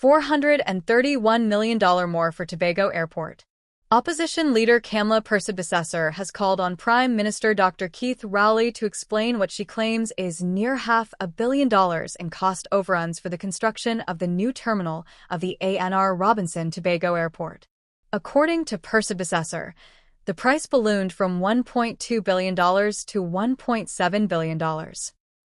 $431 million more for Tobago Airport. Opposition leader Kamala Persad has called on Prime Minister Dr. Keith Rowley to explain what she claims is near $500 million in cost overruns for the construction of the new terminal of the ANR Robinson Tobago Airport. According to Persad, the price ballooned from $1.2 billion to $1.7 billion.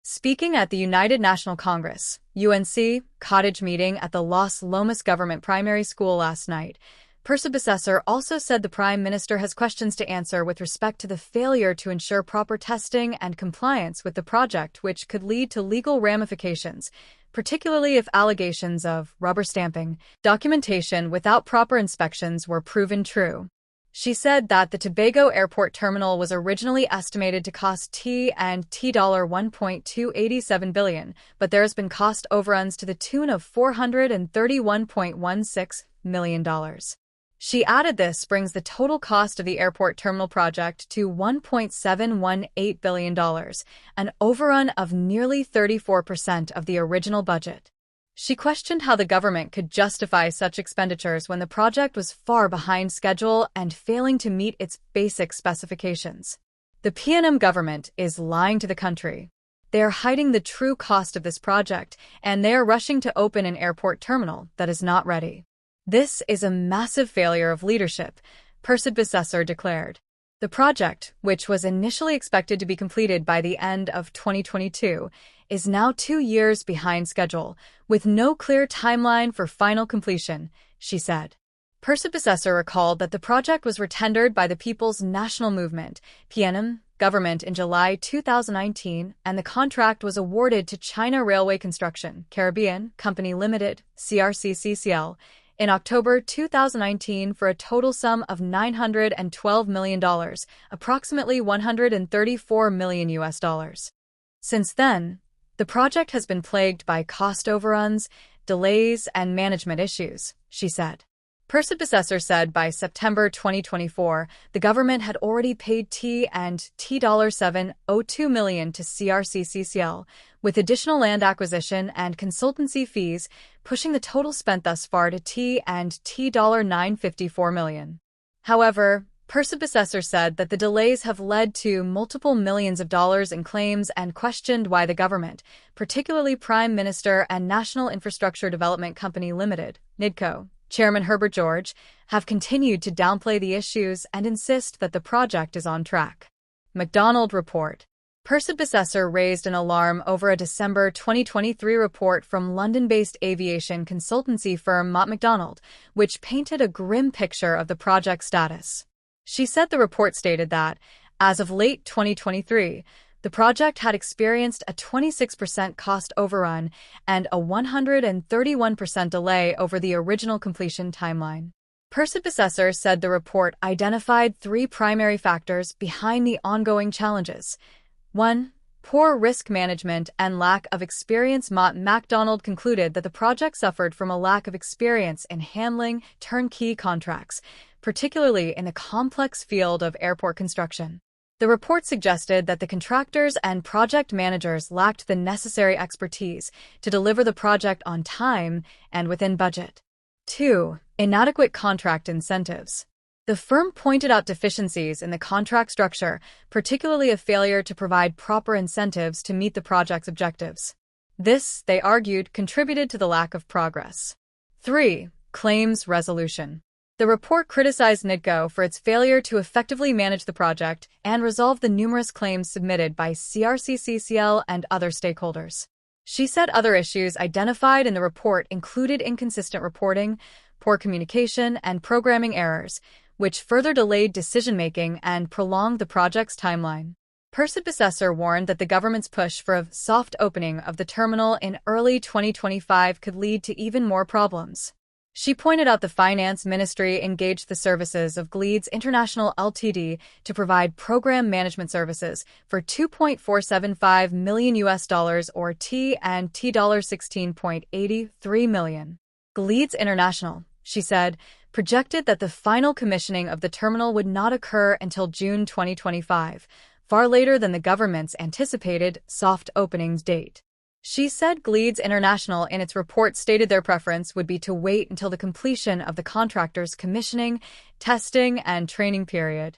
Speaking at the United National Congress (UNC) cottage meeting at the Los Lomas Government Primary School last night, Persad also said the Prime Minister has questions to answer with respect to the failure to ensure proper testing and compliance with the project, which could lead to legal ramifications, particularly if allegations of rubber stamping documentation without proper inspections were proven true. She said that the Tobago Airport terminal was originally estimated to cost $1.287 billion, but there has been cost overruns to the tune of $431.16 million. She added this brings the total cost of the airport terminal project to $1.718 billion, an overrun of nearly 34% of the original budget. She questioned how the government could justify such expenditures when the project was far behind schedule and failing to meet its basic specifications. The PNM government is lying to the country. They are hiding the true cost of this project, and they are rushing to open an airport terminal that is not ready. This is a massive failure of leadership, Persad declared. The project, which was initially expected to be completed by the end of 2022, is now 2 years behind schedule, with no clear timeline for final completion, she said. Persad recalled that the project was retendered by the People's National Movement, PNM, government in July 2019, and the contract was awarded to China Railway Construction Caribbean Company Limited, CRCCCL, in October 2019 for a total sum of $912 million, approximately $134 million. Since then, the project has been plagued by cost overruns, delays, and management issues, she said. Persad said by September 2024, the government had already paid $702 million to CRCCCL, with additional land acquisition and consultancy fees, pushing the total spent thus far to $954 million. However, Persad said that the delays have led to multiple millions of dollars in claims and questioned why the government, particularly Prime Minister and National Infrastructure Development Company Limited, NIDCO, Chairman Herbert George, have continued to downplay the issues and insist that the project is on track. McDonald Report. Persad raised an alarm over a December 2023 report from London-based aviation consultancy firm Mott MacDonald, which painted a grim picture of the project's status. She said the report stated that, as of late 2023, the project had experienced a 26% cost overrun and a 131% delay over the original completion timeline. Persad said the report identified 3 primary factors behind the ongoing challenges. 1. Poor risk management and lack of experience. Mott MacDonald concluded that the project suffered from a lack of experience in handling turnkey contracts, particularly in the complex field of airport construction. The report suggested that the contractors and project managers lacked the necessary expertise to deliver the project on time and within budget. 2. Inadequate contract incentives. The firm pointed out deficiencies in the contract structure, particularly a failure to provide proper incentives to meet the project's objectives. This, they argued, contributed to the lack of progress. 3. Claims resolution. The report criticized NIDCO for its failure to effectively manage the project and resolve the numerous claims submitted by CRCCCL and other stakeholders. She said other issues identified in the report included inconsistent reporting, poor communication, and programming errors, which further delayed decision-making and prolonged the project's timeline. Persad warned that the government's push for a soft opening of the terminal in early 2025 could lead to even more problems. She pointed out the Finance Ministry engaged the services of Gleeds International Ltd. To provide program management services for $2.475 million or $16.83 million. Gleeds International, she said, projected that the final commissioning of the terminal would not occur until June 2025, far later than the government's anticipated soft openings date. She said Gleeds International in its report stated their preference would be to wait until the completion of the contractor's commissioning, testing, and training period.